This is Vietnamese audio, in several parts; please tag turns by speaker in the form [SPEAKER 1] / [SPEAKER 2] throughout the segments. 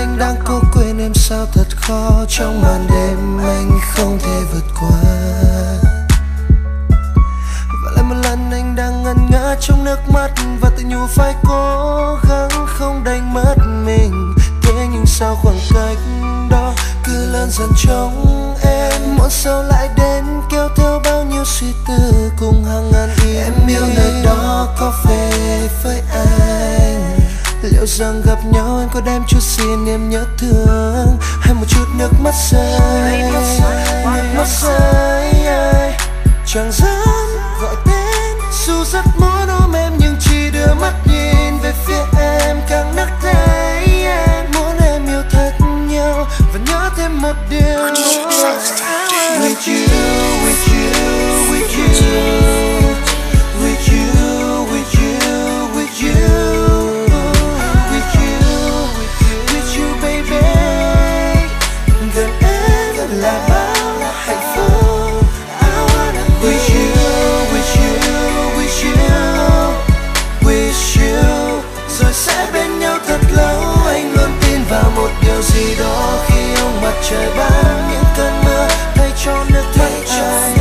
[SPEAKER 1] anh đang cố quên em sao thật khó. Trong màn đêm anh không thể vượt qua. Và lại một lần anh đang ngẩn ngơ trong nước mắt, và tự nhủ phải cố gắng không đánh mất mình. Thế nhưng sao khoảng cách đó cứ lớn dần trong em. Muộn sau lại đến kéo theo bao nhiêu suy tư cùng hàng ngàn ý. Em yêu nơi đó có về với anh. Liệu rằng gặp nhau anh có đem chút gì niềm nhớ thương, hay một chút nước mắt rơi, nước mắt rơi. Chẳng dám gọi tên dù rất muốn ôm em, nhưng chỉ đưa mắt nhìn về phía em càng nức thấy em. Muốn em yêu thật nhiều và nhớ thêm một điều. With you, with you, with you, with you, with you, with you. Gì đó khi ông mặt trời ban những cơn mưa thay cho nước mắt anh,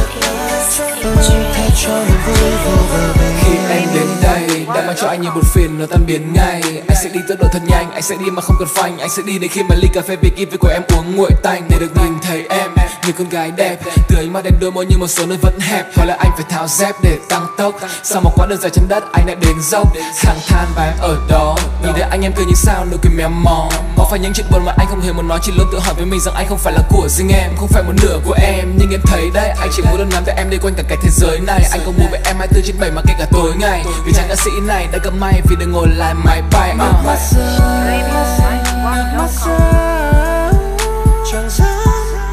[SPEAKER 1] thay cho niềm vui vô bờ bến.
[SPEAKER 2] Khi anh đến đây đã mang cho anh nhiều buồn phiền nó tan biến ngay. Anh sẽ đi tốc độ thật nhanh, anh sẽ đi mà không cần phanh. Anh sẽ đi đến khi mà ly cà phê bị kíp với của em uống nguội tanh. Để được nhìn thấy em, người con gái đẹp, từ ánh mắt đến đôi môi như một số nơi vẫn hẹp. Hoặc là anh phải tháo dép để tăng tốc. Sau một quãng đường dài trên đất anh đã đến dốc. Hàng than và em ở đó, nhìn thấy anh em cười như sao nụ cười méo mó. Có phải những chuyện buồn mà anh không hề muốn nói, chỉ luôn tự hỏi với mình rằng anh không phải là của riêng em, không phải một nửa của em. Nhưng em thấy đấy, anh chỉ muốn được nắm tay em đi quanh cả cái thế giới này. Anh không muốn với em 24/7 mà kể cả tối ngày. Vì chàng ca sĩ này đã gặp may vì đừng ngồi lại máy bay.
[SPEAKER 1] Nước mắt rơi, nước mắt rơi. Chẳng dám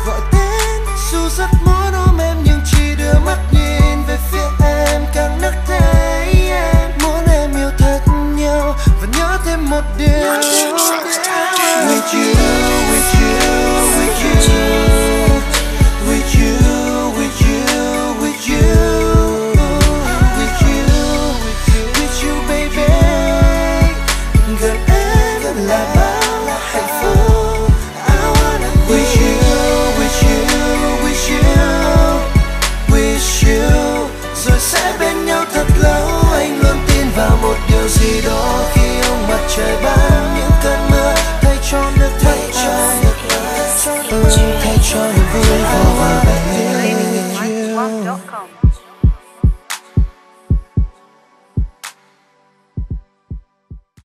[SPEAKER 1] gọi tên dù rất muốn ôm em, nhưng chỉ đưa mắt nhìn về phía em càng nức thấy em. Muốn em yêu thật nhiều và nhớ thêm một điều.